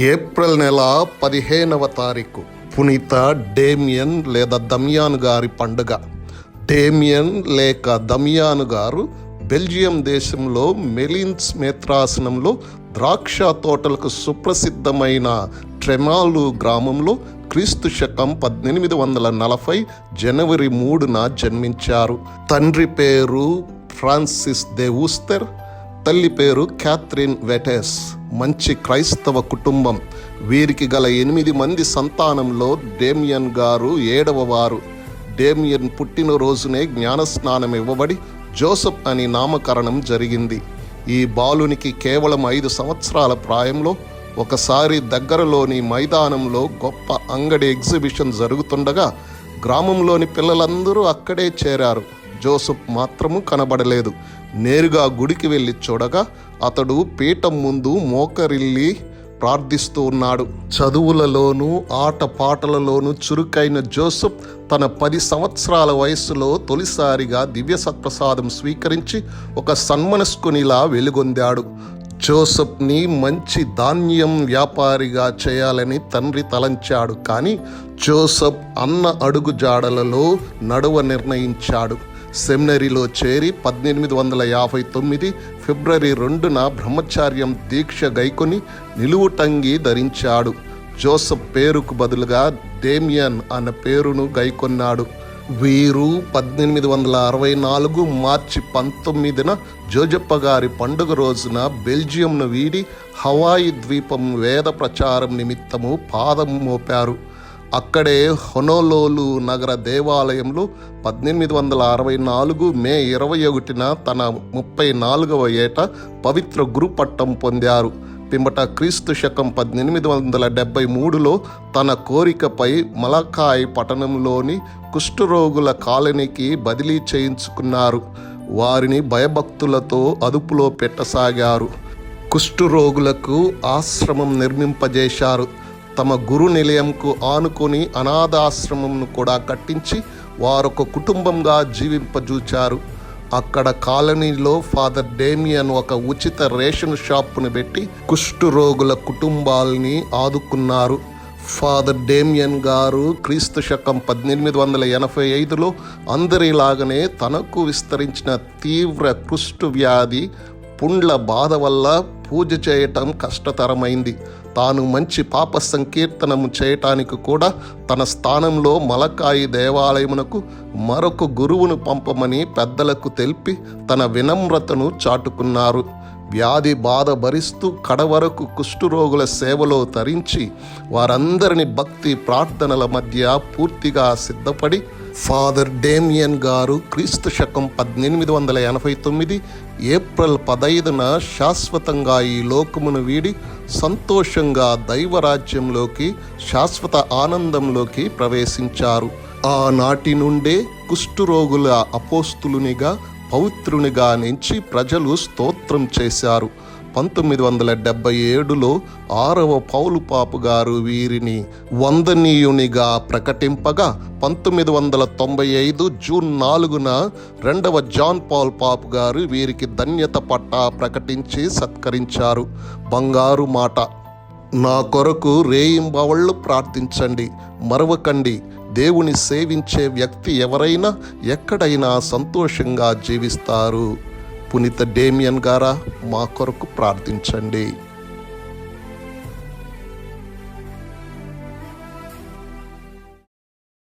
April నెల 15వ తారీఖు పునీత డేమియన్ లేదా దమియాను గారి పండుగ. డేమియన్ లేక దమియాను గారు బెల్జియం దేశంలో మెలిన్స్ మేత్రాసనంలో ద్రాక్ష తోటలకు సుప్రసిద్ధమైన ట్రెమాలు గ్రామంలో క్రీస్తు శకం 1840 జనవరి 3న జన్మించారు. తండ్రి పేరు ఫ్రాన్సిస్ దే ఊస్తర్, తల్లి పేరు క్యాథరిన్ వెటెస్. మంచి క్రైస్తవ కుటుంబం. వీరికి గల 8 మంది సంతానంలో డేమియన్ గారు 7వ వారు. డేమియన్ పుట్టినరోజునే జ్ఞానస్నానం ఇవ్వబడి జోసెఫ్ అని నామకరణం జరిగింది. ఈ బాలునికి కేవలం 5 సంవత్సరాల ప్రాయంలో ఒకసారి దగ్గరలోని మైదానంలో గొప్ప అంగడి ఎగ్జిబిషన్ జరుగుతుండగా గ్రామంలోని పిల్లలందరూ అక్కడే చేరారు. జోసెఫ్ మాత్రము కనబడలేదు. నేరుగా గుడికి వెళ్ళి చూడగా అతడు పీఠం ముందు మోకరిల్లి ప్రార్థిస్తూ ఉన్నాడు. చదువులలోనూ ఆటపాటలలోనూ చురుకైన జోసెఫ్ తన 10 సంవత్సరాల వయసులో తొలిసారిగా దివ్య సత్ప్రసాదం స్వీకరించి ఒక సన్మనస్కునిలా వెలుగొందాడు. జోసెఫ్ని మంచి ధాన్యం వ్యాపారిగా చేయాలని తండ్రి తలంచాడు. కానీ జోసెఫ్ అన్న అడుగు జాడలలో నడువ నిర్ణయించాడు. సెమినరీలో చేరి 1859 ఫిబ్రవరి 2న బ్రహ్మచార్యం దీక్ష గైకొని నిలువుటంగి ధరించాడు. జోసెఫ్ పేరుకు బదులుగా డేమియన్ అన్న పేరును గైకొన్నాడు. వీరు 1864 మార్చి 19న జోజప్ప గారి పండుగ రోజున బెల్జియంను వీడి హవాయి ద్వీపం వేద ప్రచారం నిమిత్తము పాదం మోపారు. అక్కడే హొనోలులు నగర దేవాలయంలో 1864 మే 21న తన 34వ ఏట పవిత్ర గురుపట్టం పొందారు. పిమ్మట క్రీస్తు శకం 1873లో తన కోరికపై మలకాయ్ పట్టణంలోని కుష్ఠరోగుల కాలనీకి బదిలీ చేయించుకున్నారు. వారిని భయభక్తులతో అదుపులో పెట్టసాగారు. కుష్ఠరోగులకు ఆశ్రమం నిర్మింపజేశారు. తమ గురు నిలయంకు ఆనుకొని అనాథాశ్రమంను కూడా కట్టించి వారొక కుటుంబంగా జీవింపజూచారు. అక్కడ కాలనీలో ఫాదర్ డేమియన్ ఒక ఉచిత రేషన్ షాపును పెట్టి కుష్ఠరోగుల కుటుంబాలని ఆదుకున్నారు. ఫాదర్ డేమియన్ గారు క్రీస్తు శకం 1885లో అందరిలాగనే తనకు విస్తరించిన తీవ్ర కుష్ఠ వ్యాధి పుండ్ల బాధ వల్ల పూజ చేయటం కష్టతరమైంది. తాను మంచి పాప సంకీర్తనము చేయటానికి కూడా తన స్థానంలో మలకాయి దేవాలయమునకు మరొక గురువును పంపమని పెద్దలకు తెలిపి తన వినమ్రతను చాటుకున్నారు. వ్యాధి బాధ భరిస్తూ కడవరకు కుష్ఠరోగుల సేవలో తరించి వారందరిని భక్తి ప్రార్థనల మధ్య పూర్తిగా సిద్ధపడి ఫాదర్ డేమియన్ గారు క్రీస్తు శకం 1889 ఏప్రిల్ 15న శాశ్వతంగా ఈ లోకమును వీడి సంతోషంగా దైవరాజ్యంలోకి శాశ్వత ఆనందంలోకి ప్రవేశించారు. ఆనాటి నుండే కుష్ఠరోగుల అపోస్తులునిగా పవిత్రునిగా నుంచి ప్రజలు స్తోత్రం చేశారు. 1977లో 6వ పౌలు పాపు గారు వీరిని వందనీయునిగా ప్రకటింపగా 1995 జూన్ 4న 2వ జాన్ పాల్ పాపు గారు వీరికి ధన్యత పట్టా ప్రకటించి సత్కరించారు. బంగారు మాట: నా కొరకు రేయింబవళ్ళు ప్రార్థించండి, మరవకండి. దేవుని సేవించే వ్యక్తి ఎవరైనా ఎక్కడైనా సంతోషంగా జీవిస్తారు. పునీత డేమియన్ గారా, మా కొరకు ప్రార్థించండి.